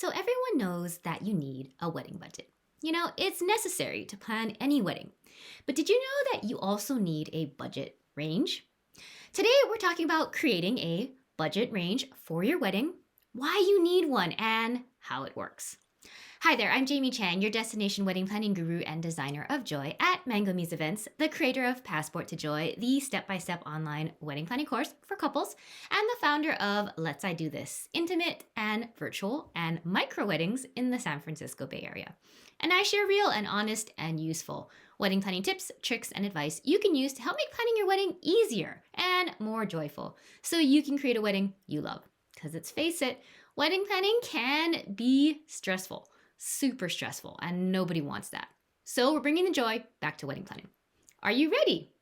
So, everyone knows that you need a wedding budget. It's necessary to plan any wedding. But did you know that you also need a budget range? Today, we're talking about creating a budget range for your wedding, why you need one, and how it works. Hi there, I'm Jamie Chan, your destination wedding planning guru and designer of joy at Mango Muse Events, the creator of Passport to Joy, the step-by-step online wedding planning course for couples, and the founder of Let's I Do This, intimate and virtual and micro weddings in the San Francisco Bay Area. And I share real and honest and useful wedding planning tips, tricks, and advice you can use to help make planning your wedding easier and more joyful so you can create a wedding you love. Because let's face it, wedding planning can be stressful. Super stressful, and nobody wants that. So we're bringing the joy back to wedding planning. Are you ready?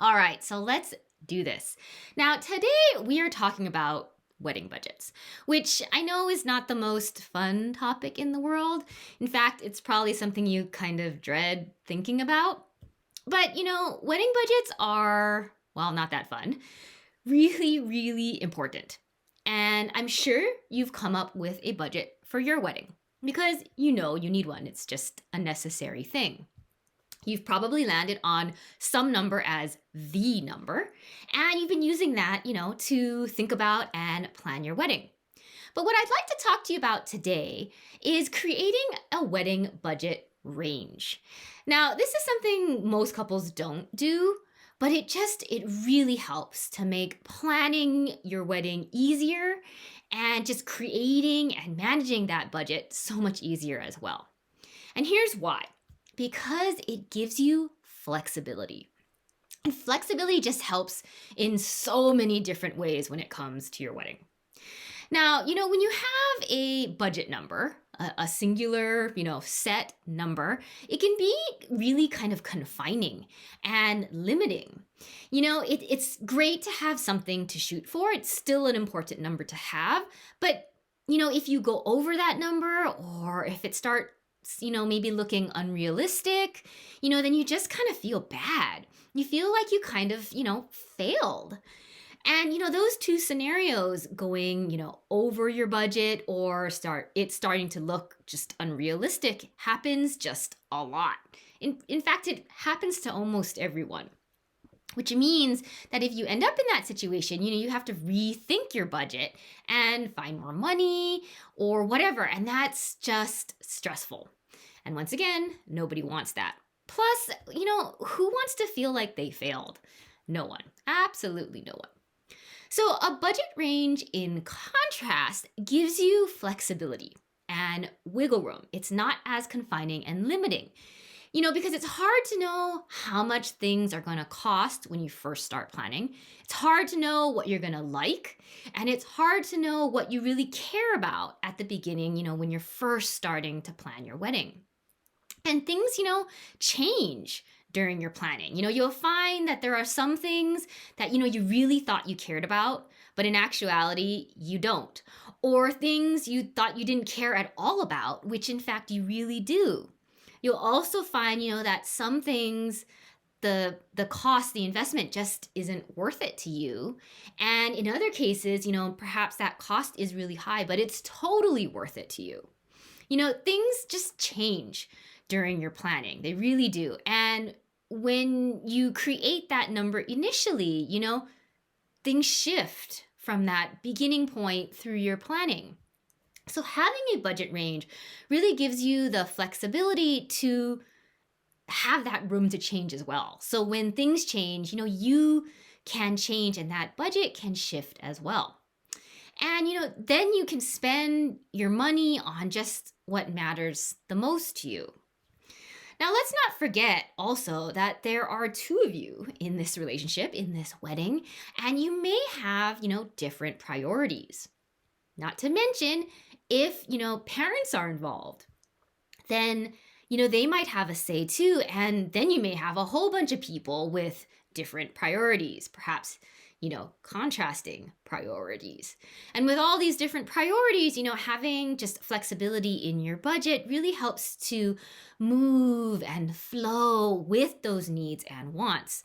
All right, so let's do this. Now, today we are talking about wedding budgets, which I know is not the most fun topic in the world. In fact, it's probably something you kind of dread thinking about. But, wedding budgets are, well, not that fun. Really, really important. And I'm sure you've come up with a budget for your wedding. Because you need one, it's just a necessary thing. You've probably landed on some number as the number, and you've been using that, to think about and plan your wedding. But what I'd like to talk to you about today is creating a wedding budget range. Now, this is something most couples don't do, but it really helps to make planning your wedding easier and just creating and managing that budget so much easier as well. And here's why. Because it gives you flexibility. And flexibility just helps in so many different ways when it comes to your wedding. Now, when you have a budget number, a singular, set number, it can be really kind of confining and limiting. It's great to have something to shoot for. It's still an important number to have. But, if you go over that number or if it starts, maybe looking unrealistic, then you just kind of feel bad. You feel like you kind of, failed. And, those two scenarios going, over your budget or starting to look just unrealistic happens just a lot. In fact, it happens to almost everyone. Which means that if you end up in that situation, you have to rethink your budget and find more money or whatever. And that's just stressful. And once again, nobody wants that. Plus, who wants to feel like they failed? No one. Absolutely no one. So a budget range, in contrast, gives you flexibility and wiggle room. It's not as confining and limiting. Because it's hard to know how much things are going to cost when you first start planning. It's hard to know what you're going to like. And it's hard to know what you really care about at the beginning, when you're first starting to plan your wedding. And things, change during your planning. You'll find that there are some things that, you really thought you cared about, but in actuality, you don't. Or things you thought you didn't care at all about, which in fact you really do. You'll also find, that some things, the cost, the investment just isn't worth it to you. And in other cases, perhaps that cost is really high, but it's totally worth it to you. Things just change during your planning. They really do. And when you create that number initially, things shift from that beginning point through your planning. So having a budget range really gives you the flexibility to have that room to change as well. So when things change, you can change and that budget can shift as well. And, then you can spend your money on just what matters the most to you. Now, let's not forget also that there are two of you in this relationship, in this wedding, and you may have, different priorities. Not to mention, if, parents are involved, then, they might have a say too. And then you may have a whole bunch of people with different priorities, perhaps, contrasting priorities. And with all these different priorities, having just flexibility in your budget really helps to move and flow with those needs and wants.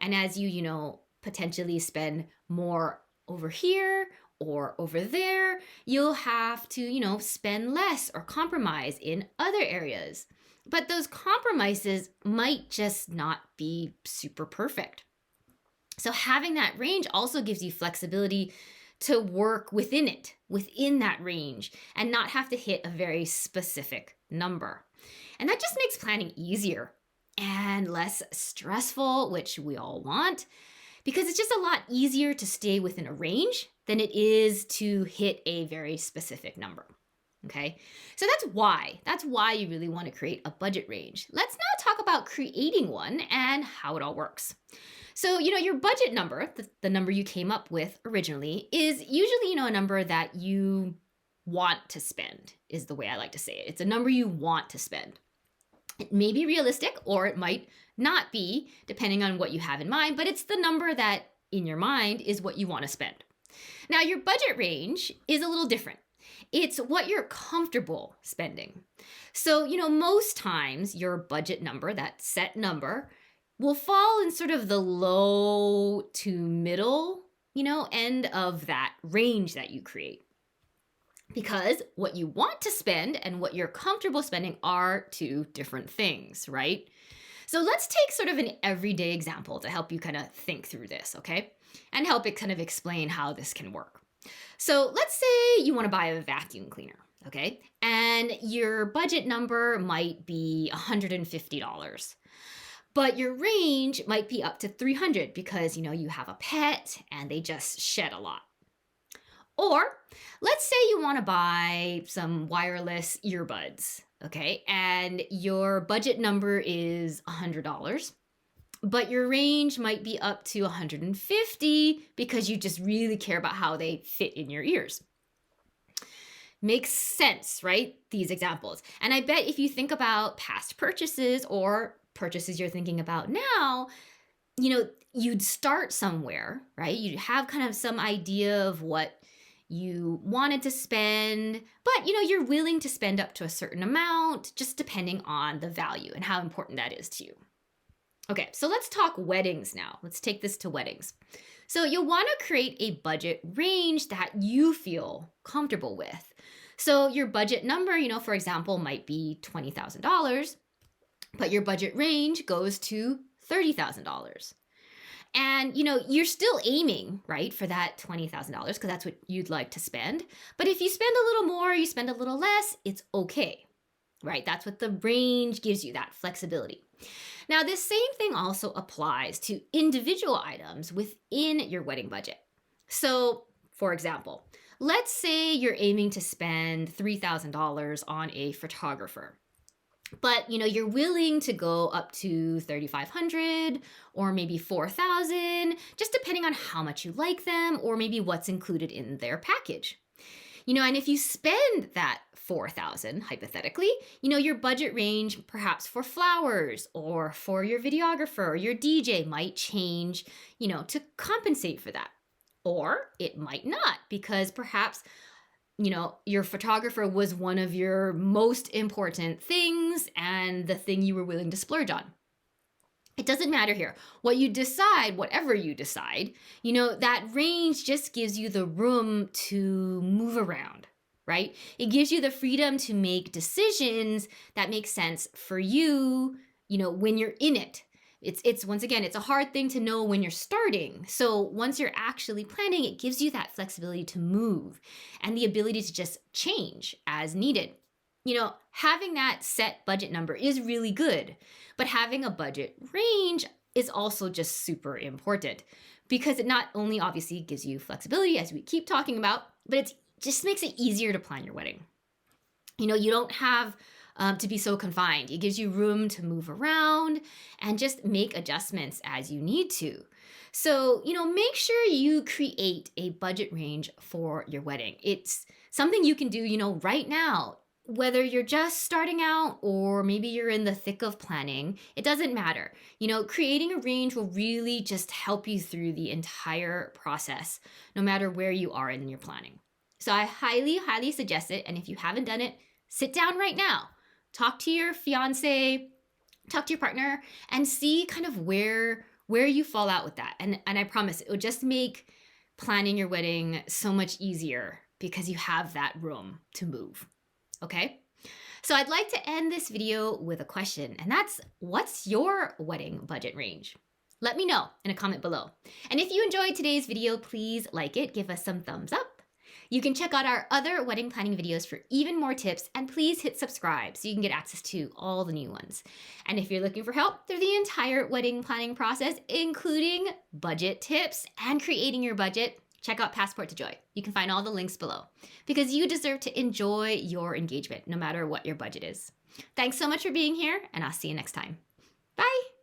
And as you, potentially spend more over here or over there, you'll have to, spend less or compromise in other areas. But those compromises might just not be super perfect. So having that range also gives you flexibility to work within it, within that range, and not have to hit a very specific number. And that just makes planning easier and less stressful, which we all want, because it's just a lot easier to stay within a range than it is to hit a very specific number. Okay, so that's why you really want to create a budget range. Let's now talk about creating one and how it all works. So, your budget number, the number you came up with originally, is usually, a number that you want to spend, is the way I like to say it. It's a number you want to spend. It may be realistic or it might not be, depending on what you have in mind, but it's the number that in your mind is what you want to spend. Now, your budget range is a little different. It's what you're comfortable spending. So, most times your budget number, that set number, will fall in sort of the low to middle, end of that range that you create. Because what you want to spend and what you're comfortable spending are two different things, right? So let's take sort of an everyday example to help you kind of think through this, okay? And help it kind of explain how this can work. So let's say you want to buy a vacuum cleaner, okay? And your budget number might be $150. But your range might be up to $300 because, you have a pet and they just shed a lot. Or let's say you want to buy some wireless earbuds, okay? And your budget number is $100, but your range might be up to $150 because you just really care about how they fit in your ears. Makes sense, right? These examples. And I bet if you think about past purchases or purchases you're thinking about now, you'd start somewhere, right? You'd have kind of some idea of what you wanted to spend, but you're willing to spend up to a certain amount, just depending on the value and how important that is to you. Okay, so let's talk weddings now. Let's take this to weddings. So you'll want to create a budget range that you feel comfortable with. So your budget number, for example, might be $20,000, but your budget range goes to $30,000. And, you're still aiming, right, for that $20,000 because that's what you'd like to spend. But if you spend a little more, you spend a little less, it's okay, right? That's what the range gives you, that flexibility. Now, this same thing also applies to individual items within your wedding budget. So, for example, let's say you're aiming to spend $3,000 on a photographer. But, you're willing to go up to $3,500 or maybe $4,000, just depending on how much you like them or maybe what's included in their package. And if you spend that $4,000, hypothetically, your budget range perhaps for flowers or for your videographer or your DJ might change, to compensate for that. Or it might not because perhaps your photographer was one of your most important things and the thing you were willing to splurge on. It doesn't matter here. What you decide, whatever you decide, that range just gives you the room to move around, right? It gives you the freedom to make decisions that make sense for you, when you're in it. It's once again, it's a hard thing to know when you're starting. So once you're actually planning, it gives you that flexibility to move and the ability to just change as needed. Having that set budget number is really good, but having a budget range is also just super important because it not only obviously gives you flexibility, as we keep talking about, but it just makes it easier to plan your wedding. You don't have to be so confined. It gives you room to move around and just make adjustments as you need to. So, make sure you create a budget range for your wedding. It's something you can do, right now. Whether you're just starting out or maybe you're in the thick of planning, it doesn't matter. Creating a range will really just help you through the entire process, no matter where you are in your planning. So I highly, highly suggest it. And if you haven't done it, sit down right now. Talk to your fiance, talk to your partner, and see kind of where you fall out with that. And I promise it will just make planning your wedding so much easier because you have that room to move. Okay? So I'd like to end this video with a question, and that's, what's your wedding budget range? Let me know in a comment below. And if you enjoyed today's video, please like it, give us some thumbs up. You can check out our other wedding planning videos for even more tips, and please hit subscribe so you can get access to all the new ones. And if you're looking for help through the entire wedding planning process, including budget tips and creating your budget, check out Passport to Joy. You can find all the links below because you deserve to enjoy your engagement no matter what your budget is. Thanks so much for being here, and I'll see you next time. Bye.